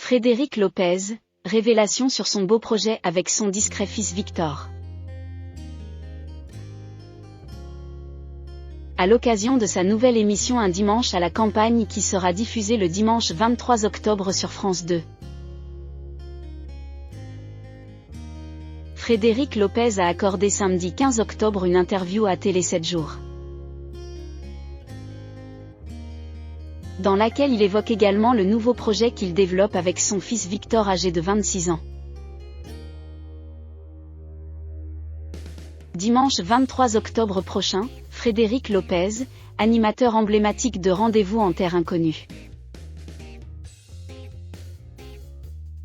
Frédéric Lopez, révélation sur son beau projet avec son discret fils Victor. À l'occasion de sa nouvelle émission Un dimanche à la campagne qui sera diffusée le dimanche 23 octobre sur France 2. Frédéric Lopez a accordé samedi 15 octobre une interview à Télé 7 jours, dans laquelle il évoque également le nouveau projet qu'il développe avec son fils Victor âgé de 26 ans. Dimanche 23 octobre prochain, Frédéric Lopez, animateur emblématique de Rendez-vous en terre inconnue,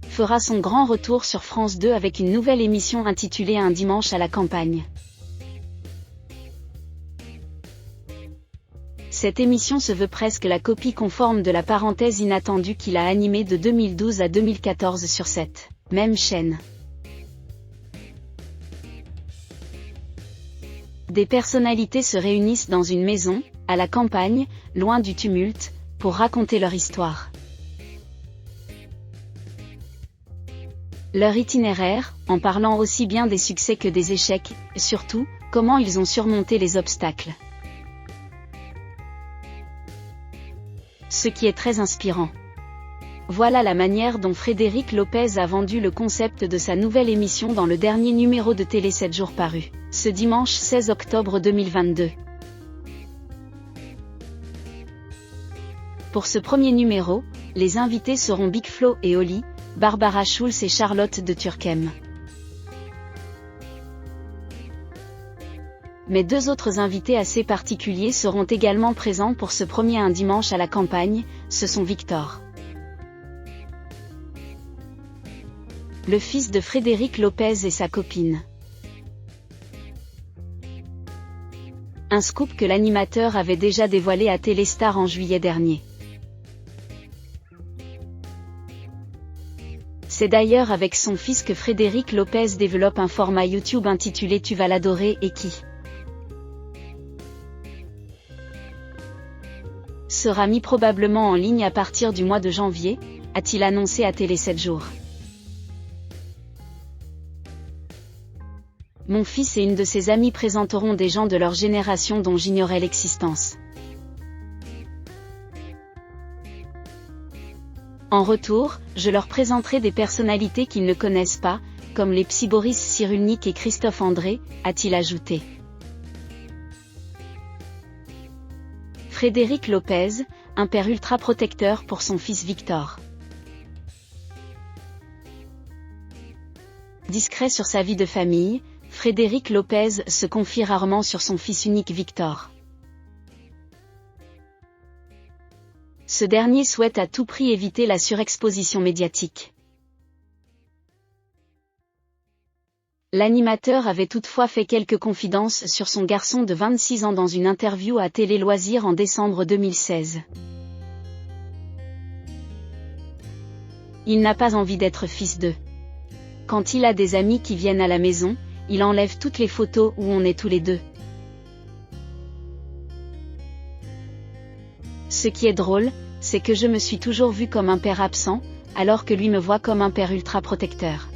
fera son grand retour sur France 2 avec une nouvelle émission intitulée Un dimanche à la campagne. Cette émission se veut presque la copie conforme de la parenthèse inattendue qu'il a animée de 2012 à 2014 sur cette même chaîne. Des personnalités se réunissent dans une maison, à la campagne, loin du tumulte, pour raconter leur histoire. Leur itinéraire, en parlant aussi bien des succès que des échecs, et surtout, comment ils ont surmonté les obstacles. Ce qui est très inspirant. Voilà la manière dont Frédéric Lopez a vendu le concept de sa nouvelle émission dans le dernier numéro de Télé 7 jours paru, ce dimanche 16 octobre 2022. Pour ce premier numéro, les invités seront Big Flo et Oli, Barbara Schulz et Charlotte de Turckheim. Mais deux autres invités assez particuliers seront également présents pour ce premier Un dimanche à la campagne, ce sont Victor, le fils de Frédéric Lopez, et sa copine. Un scoop que l'animateur avait déjà dévoilé à Téléstar en juillet dernier. C'est d'ailleurs avec son fils que Frédéric Lopez développe un format YouTube intitulé Tu vas l'adorer et qui sera mis probablement en ligne à partir du mois de janvier, a-t-il annoncé à Télé 7 jours. Mon fils et une de ses amies présenteront des gens de leur génération dont j'ignorais l'existence. En retour, je leur présenterai des personnalités qu'ils ne connaissent pas, comme les Psy Boris Cyrulnik et Christophe André, a-t-il ajouté. Frédéric Lopez, un père ultra protecteur pour son fils Victor. Discret sur sa vie de famille, Frédéric Lopez se confie rarement sur son fils unique Victor. Ce dernier souhaite à tout prix éviter la surexposition médiatique. L'animateur avait toutefois fait quelques confidences sur son garçon de 26 ans dans une interview à Télé Loisirs en décembre 2016. Il n'a pas envie d'être fils d'eux. Quand il a des amis qui viennent à la maison, il enlève toutes les photos où on est tous les deux. Ce qui est drôle, c'est que je me suis toujours vu comme un père absent, alors que lui me voit comme un père ultra protecteur.